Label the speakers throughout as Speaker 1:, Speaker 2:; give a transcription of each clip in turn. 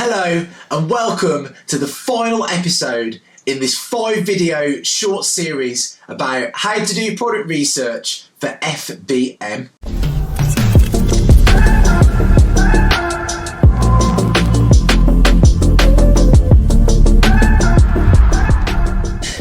Speaker 1: Hello and welcome to the final episode in this 5-video short series about how to do product research for FBM.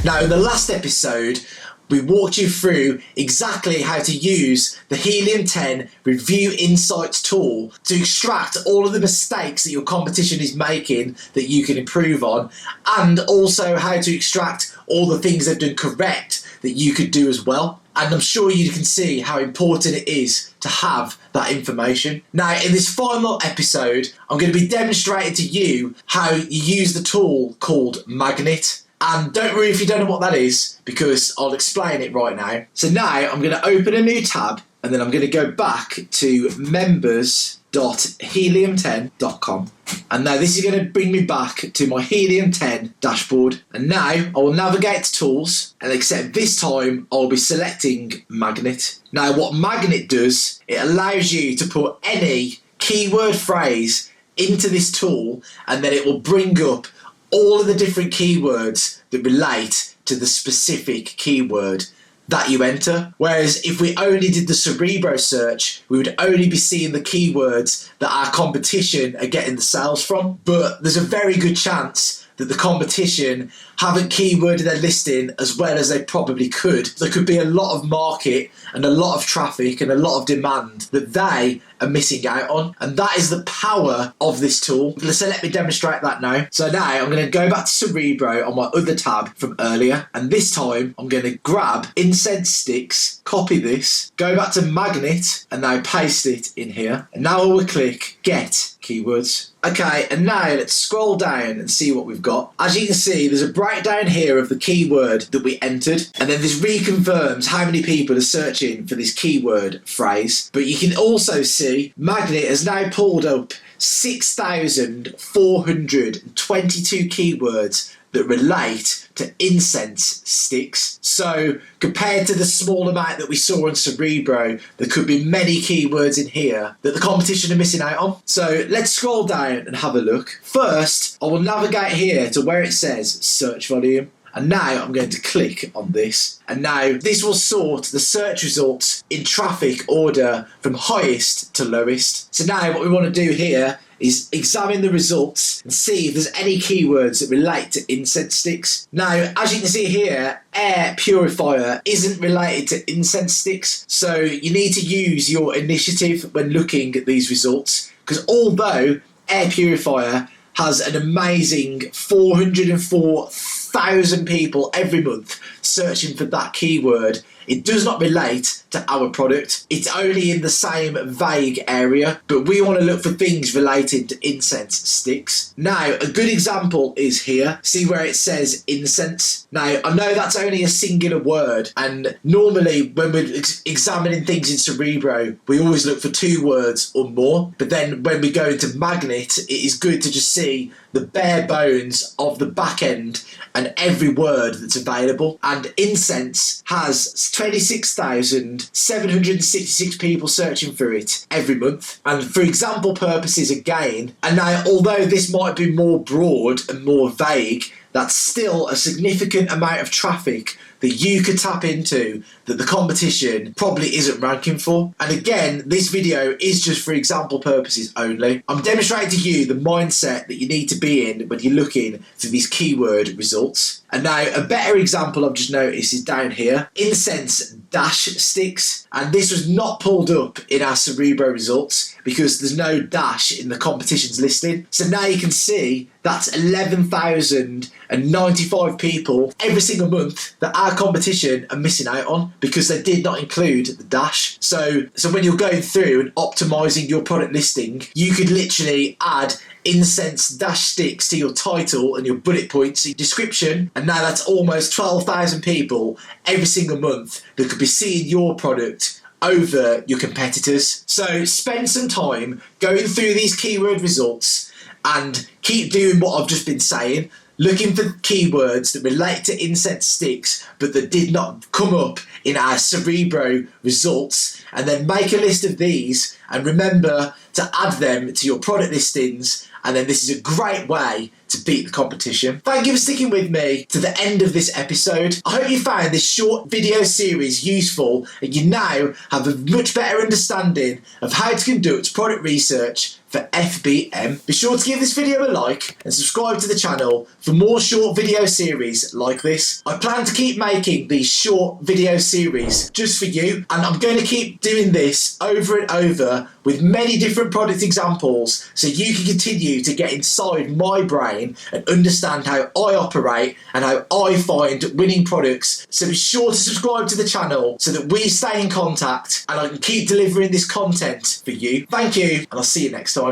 Speaker 1: Now, in the last episode, we walked you through exactly how to use the Helium 10 Review Insights tool to extract all of the mistakes that your competition is making that you can improve on, and also how to extract all the things they've done correct that you could do as well. And I'm sure you can see how important it is to have that information. Now, in this final episode, I'm going to be demonstrating to you how you use the tool called Magnet. And don't worry if you don't know what that is, because I'll explain it right now. So now I'm going to open a new tab, and then I'm going to go back to members.helium10.com. And now this is going to bring me back to my Helium 10 dashboard. And now I will navigate to Tools, and except this time I'll be selecting Magnet. Now what Magnet does, it allows you to put any keyword phrase into this tool, and then it will bring up all of the different keywords that relate to the specific keyword that you enter. Whereas if we only did the Cerebro search, we would only be seeing the keywords that our competition are getting the sales from. But there's a very good chance that the competition haven't keyworded their listing as well as they probably could. There could be a lot of market and a lot of traffic and a lot of demand that they are missing out on. And that is the power of this tool. So let me demonstrate that now. So now I'm going to go back to Cerebro on my other tab from earlier. And this time I'm going to grab incense sticks, copy this, go back to Magnet, and now paste it in here. And now I will click Get Keywords. Okay, and now let's scroll down and see what we've got. As you can see, there's a breakdown here of the keyword that we entered, and then this reconfirms how many people are searching for this keyword phrase. But you can also see Magnet has now pulled up 6,422 keywords that relate to incense sticks. So compared to the small amount that we saw on Cerebro, there could be many keywords in here that the competition are missing out on. So let's scroll down and have a look. First, I will navigate here to where it says search volume. And now I'm going to click on this. And now this will sort the search results in traffic order from highest to lowest. So now what we want to do here is examine the results and see if there's any keywords that relate to incense sticks. Now, as you can see here, air purifier isn't related to incense sticks. So you need to use your initiative when looking at these results, because although air purifier has an amazing 404,000 people every month searching for that keyword, it does not relate to our product. It's only in the same vague area, but we want to look for things related to incense sticks. Now, a good example is here. See where it says incense? Now, I know that's only a singular word, and normally when we're examining things in Cerebro, we always look for 2 words or more. But then when we go into Magnet, it is good to just see the bare bones of the back end and every word that's available. And incense has 26,766 people searching for it every month. And for example purposes again, and now although this might be more broad and more vague, that's still a significant amount of traffic that you could tap into that the competition probably isn't ranking for. And again, this video is just for example purposes only. I'm demonstrating to you the mindset that you need to be in when you're looking for these keyword results. And now a better example I've just noticed is down here, incense dash sticks. And this was not pulled up in our Cerebro results because there's no dash in the competition's listing. So now you can see that's 11,095 people every single month that our competition are missing out on because they did not include the dash. So when you're going through and optimizing your product listing, you could literally add incense dash sticks to your title and your bullet points, your description, and now that's almost 12,000 people every single month that could be seeing your product over your competitors. So spend some time going through these keyword results and keep doing what I've just been saying. looking for keywords that relate to incense sticks but that did not come up in our Cerebro results, and then make a list of these and remember to add them to your product listings, and then this is a great way to beat the competition. Thank you for sticking with me to the end of this episode. I hope you found this short video series useful and you now have a much better understanding of how to conduct product research for FBM. Be sure to give this video a like and subscribe to the channel for more short video series like this. I plan to keep making these short video series just for you, and I'm going to keep doing this over and over with many different product examples so you can continue to get inside my brain and understand how I operate and how I find winning products. So be sure to subscribe to the channel so that we stay in contact and I can keep delivering this content for you. Thank you, and I'll see you next time.